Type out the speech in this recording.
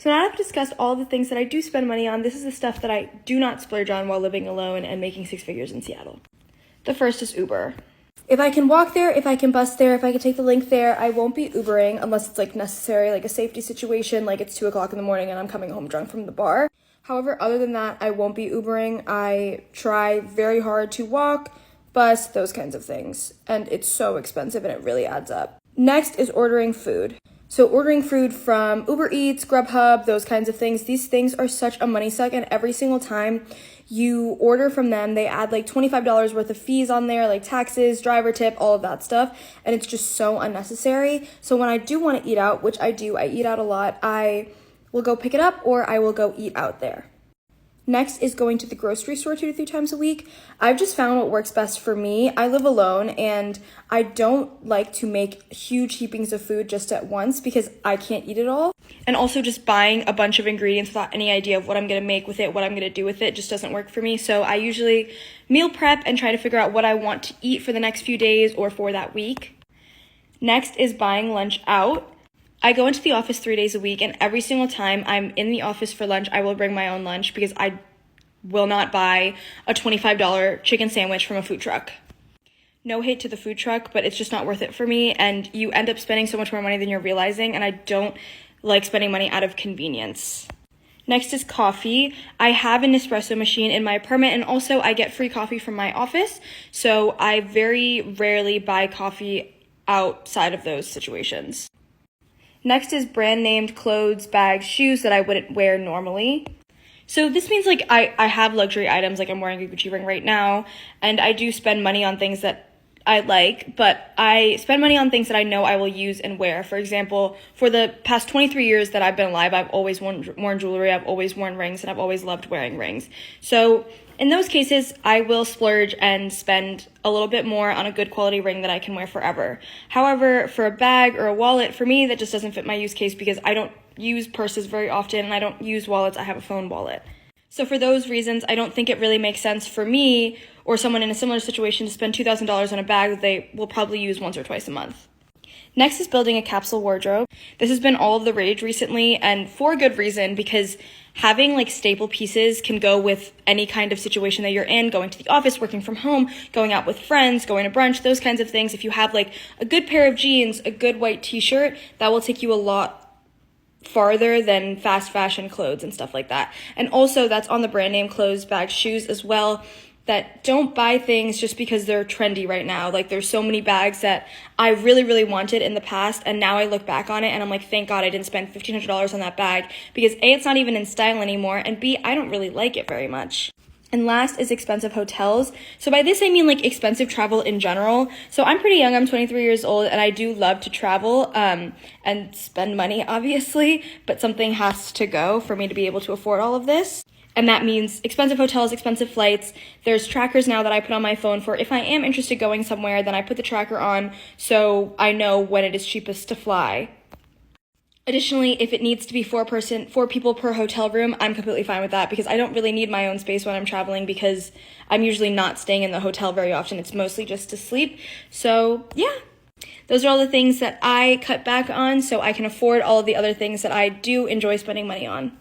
So now I've discussed all the things that I do spend money on. This is the stuff that I do not splurge on while living alone and making 6 figures in Seattle. The first is Uber. If I can walk there, if I can bus there, if I can take the link there, I won't be Ubering unless it's like necessary, like a safety situation, like it's 2 o'clock in the morning and I'm coming home drunk from the bar. However, other than that, I won't be Ubering. I try very hard to walk, bus, those kinds of things. And it's so expensive and it really adds up. Next is ordering food. So ordering food from Uber Eats, Grubhub, those kinds of things. These things are such a money suck, and every single time you order from them, they add like $25 worth of fees on there, like taxes, driver tip, all of that stuff, and it's just so unnecessary. So when I do want to eat out, which I do, I eat out a lot, I will go pick it up or I will go eat out there. Next is going to the grocery store 2 to 3 times a week. I've just found what works best for me. I live alone and I don't like to make huge heapings of food just at once because I can't eat it all. And also just buying a bunch of ingredients without any idea of what I'm going to make with it, what I'm going to do with it, just doesn't work for me. So I usually meal prep and try to figure out what I want to eat for the next few days or for that week. Next is buying lunch out. I go into the office 3 days a week, and every single time I'm in the office for lunch, I will bring my own lunch because I will not buy a $25 chicken sandwich from a food truck. No hate to the food truck, but it's just not worth it for me, and you end up spending so much more money than you're realizing, and I don't like spending money out of convenience. Next is coffee. I have an espresso machine in my apartment, and also I get free coffee from my office, so I very rarely buy coffee outside of those situations. Next is brand named clothes, bags, shoes that I wouldn't wear normally. So this means like I have luxury items, like I'm wearing a Gucci ring right now, and I do spend money on things that I like, but I spend money on things that I know I will use and wear. For example, for the past 23 years that I've been alive, I've always worn jewelry, I've always worn rings, and I've always loved wearing rings. So in those cases, I will splurge and spend a little bit more on a good quality ring that I can wear forever. However, for a bag or a wallet, for me, that just doesn't fit my use case because I don't use purses very often and I don't use wallets. I have a phone wallet. So for those reasons, I don't think it really makes sense for me or someone in a similar situation to spend $2,000 on a bag that they will probably use once or twice a month. Next is building a capsule wardrobe. This has been all of the rage recently, and for good reason, because having like staple pieces can go with any kind of situation that you're in, going to the office, working from home, going out with friends, going to brunch, those kinds of things. If you have like a good pair of jeans, a good white t-shirt, that will take you a lot farther than fast fashion clothes and stuff like that. And also that's on the brand name clothes, bags, shoes as well, that don't buy things just because they're trendy right now. Like there's so many bags that I really, really wanted in the past, and now I look back on it and I'm like, thank God I didn't spend $1,500 on that bag because A, it's not even in style anymore, and B, I don't really like it very much. And last is expensive hotels. So by this, I mean like expensive travel in general. So I'm pretty young, I'm 23 years old, and I do love to travel and spend money, obviously, but something has to go for me to be able to afford all of this. And that means expensive hotels, expensive flights. There's trackers now that I put on my phone for if I am interested going somewhere, then I put the tracker on so I know when it is cheapest to fly. Additionally, if it needs to be 4 people per hotel room, I'm completely fine with that because I don't really need my own space when I'm traveling because I'm usually not staying in the hotel very often. It's mostly just to sleep. So yeah, those are all the things that I cut back on so I can afford all of the other things that I do enjoy spending money on.